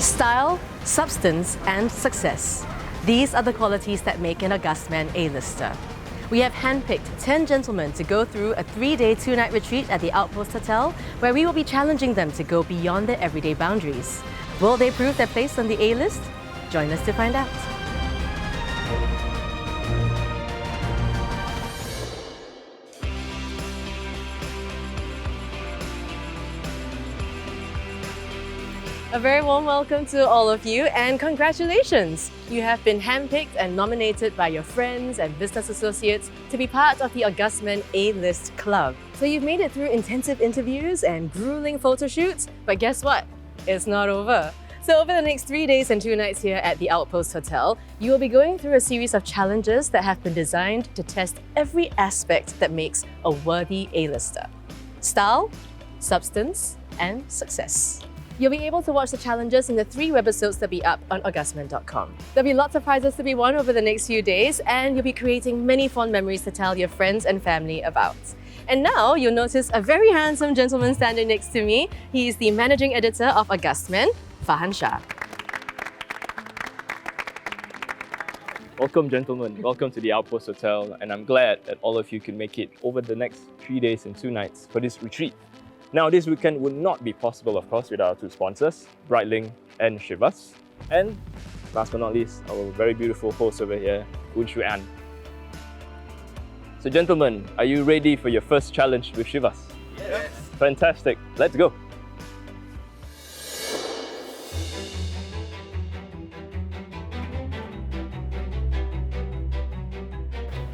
Style, substance, and success. These are the qualities that make an Augustman A-lister. We have handpicked 10 gentlemen to go through a 3-day, 2-night retreat at the Outpost Hotel, where we will be challenging them to go beyond their everyday boundaries. Will they prove their place on the A-list? Join us to find out. A very warm welcome to all of you and congratulations! You have been handpicked and nominated by your friends and business associates to be part of the Augustman A-List Club. So you've made it through intensive interviews and grueling photo shoots, but guess what? It's not over. So over the next 3 days and 2 nights here at the Outpost Hotel, you will be going through a series of challenges that have been designed to test every aspect that makes a worthy A-lister. Style, substance, and success. You'll be able to watch the challenges in the 3 webisodes that'll be up on augustman.com. There'll be lots of prizes to be won over the next few days, and you'll be creating many fond memories to tell your friends and family about. And now you'll notice a very handsome gentleman standing next to me. He is the managing editor of Augustman, Farhan Shah. Welcome, gentlemen. Welcome to the Outpost Hotel, and I'm glad that all of you can make it over the next 3 days and 2 nights for this retreat. Now, this weekend would not be possible, of course, without our 2 sponsors, Breitling and Chivas. And last but not least, our very beautiful host over here, Woon Shu An. So, gentlemen, are you ready for your first challenge with Chivas? Yes. Fantastic. Let's go.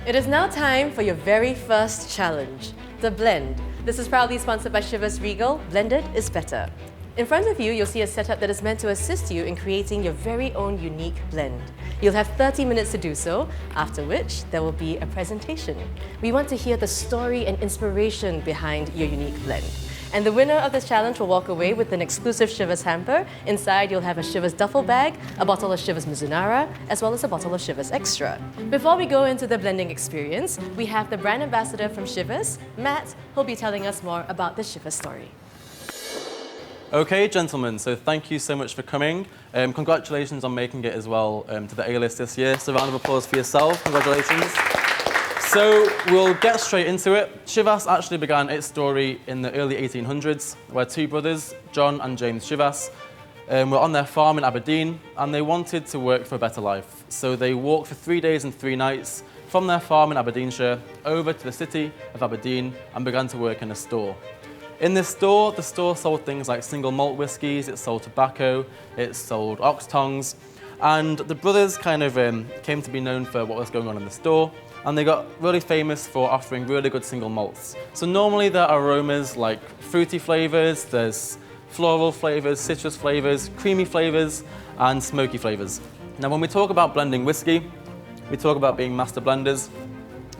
It is now time for your very first challenge, the blend. This is proudly sponsored by Chivas Regal. Blended is better. In front of you, you'll see a setup that is meant to assist you in creating your very own unique blend. You'll have 30 minutes to do so, after which there will be a presentation. We want to hear the story and inspiration behind your unique blend. And the winner of this challenge will walk away with an exclusive Chivas hamper. Inside, you'll have a Chivas duffel bag, a bottle of Chivas Mizunara, as well as a bottle of Chivas Extra. Before we go into the blending experience, we have the brand ambassador from Chivas, Matt, who'll be telling us more about the Chivas story. Okay, gentlemen, so thank you so much for coming. Congratulations on making it as well to the A-list this year. So a round of applause for yourself. Congratulations. So we'll get straight into it. Chivas actually began its story in the early 1800s, where 2 brothers, John and James Chivas, were on their farm in Aberdeen, and they wanted to work for a better life. So they walked for 3 days and 3 nights from their farm in Aberdeenshire over to the city of Aberdeen and began to work in a store. In this store, the store sold things like single malt whiskies, it sold tobacco, it sold ox tongues, and the brothers kind of came to be known for what was going on in the store, and they got really famous for offering really good single malts. So normally there are aromas like fruity flavours, there's floral flavours, citrus flavours, creamy flavours, and smoky flavours. Now when we talk about blending whiskey, we talk about being master blenders.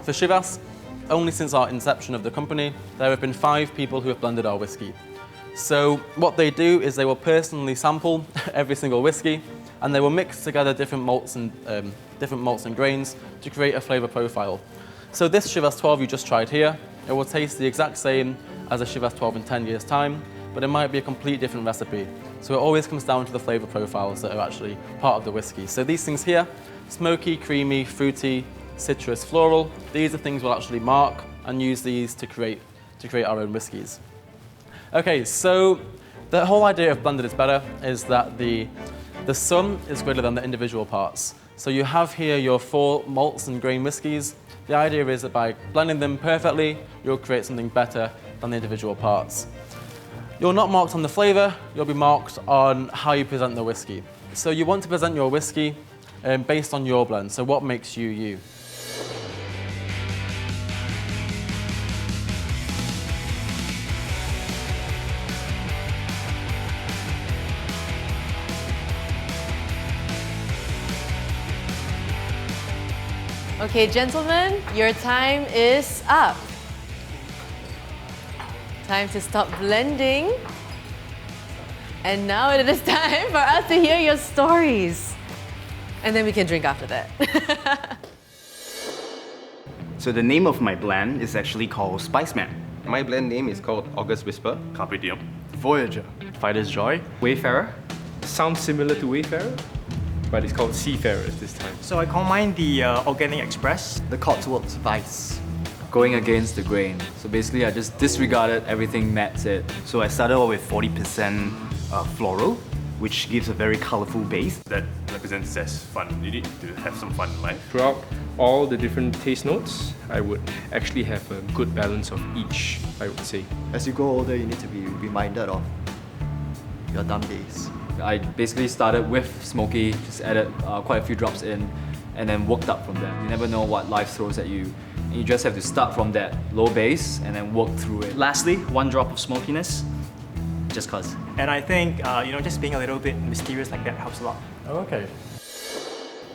For Chivas, only since our inception of the company, there have been 5 people who have blended our whiskey. So what they do is they will personally sample every single whiskey, and they will mix together different malts and grains to create a flavour profile. So this Chivas 12 you just tried here, it will taste the exact same as a Chivas 12 in 10 years' time, but it might be a completely different recipe. So it always comes down to the flavour profiles that are actually part of the whiskey. So these things here, smoky, creamy, fruity, citrus, floral, these are things we'll actually mark and use these to create our own whiskies. Okay, so the whole idea of blended is better is that the sum is greater than the individual parts. So you have here your 4 malts and grain whiskies. The idea is that by blending them perfectly, you'll create something better than the individual parts. You're not marked on the flavour, you'll be marked on how you present the whiskey. So you want to present your whiskey based on your blend, so what makes you you. Okay, gentlemen, your time is up. Time to stop blending. And now it is time for us to hear your stories. And then we can drink after that. So the name of my blend is actually called Spiceman. My blend name is called August Whisper, Carpe Diem, Voyager, Fighter's Joy, Wayfarer, sounds similar to Wayfarer, but it's called Seafarers this time. So I call mine the Organic Express. The Cotswolds Vice. Going against the grain. So basically I just disregarded everything Matt said. So I started off with 40% floral, which gives a very colorful base. That represents as fun. You need to have some fun in life. Throughout all the different taste notes, I would actually have a good balance of each, I would say. As you grow older, you need to be reminded of your dumb days. I basically started with smoky, just added quite a few drops in, and then worked up from there. You never know what life throws at you. And you just have to start from that low base and then work through it. Lastly, 1 drop of smokiness, just cause. And I think, just being a little bit mysterious like that helps a lot. Oh, okay.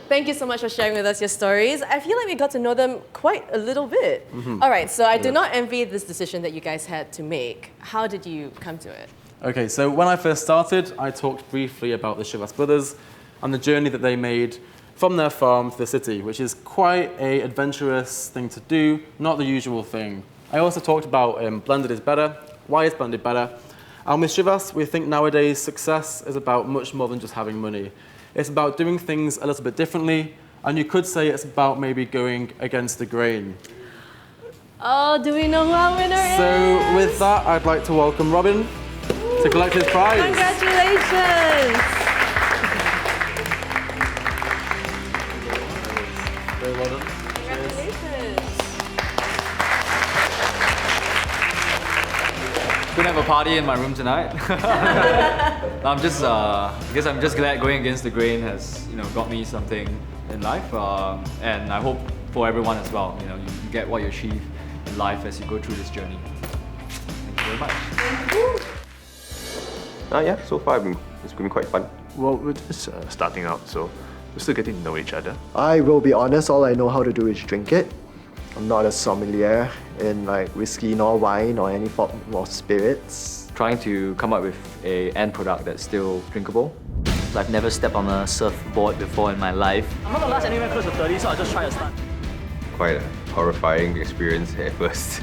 Thank you so much for sharing with us your stories. I feel like we got to know them quite a little bit. All right, so I do not envy this decision that you guys had to make. How did you come to it? Okay, so when I first started, I talked briefly about the Chivas brothers and the journey that they made from their farm to the city, which is quite an adventurous thing to do, not the usual thing. I also talked about blended is better. Why is blended better? And with Chivas, we think nowadays success is about much more than just having money. It's about doing things a little bit differently, and you could say it's about maybe going against the grain. Oh, do we know who our winner is? So with that, I'd like to welcome Robin to collect his prize. Congratulations! Very well done. Congratulations! Gonna have a party in my room tonight. I'm just, I guess I'm just glad going against the grain has, got me something in life, and I hope for everyone as well. You get what you achieve in life as you go through this journey. Thank you very much. Thank you. Yeah, so far it's been quite fun. Well, we're just starting out, so we're still getting to know each other. I will be honest, all I know how to do is drink it. I'm not a sommelier in like whiskey nor wine or any form of spirits. Trying to come up with an end product that's still drinkable. I've never stepped on a surfboard before in my life. I'm not gonna last anywhere close to 30, so I'll just try a stunt. Quite a horrifying experience at first.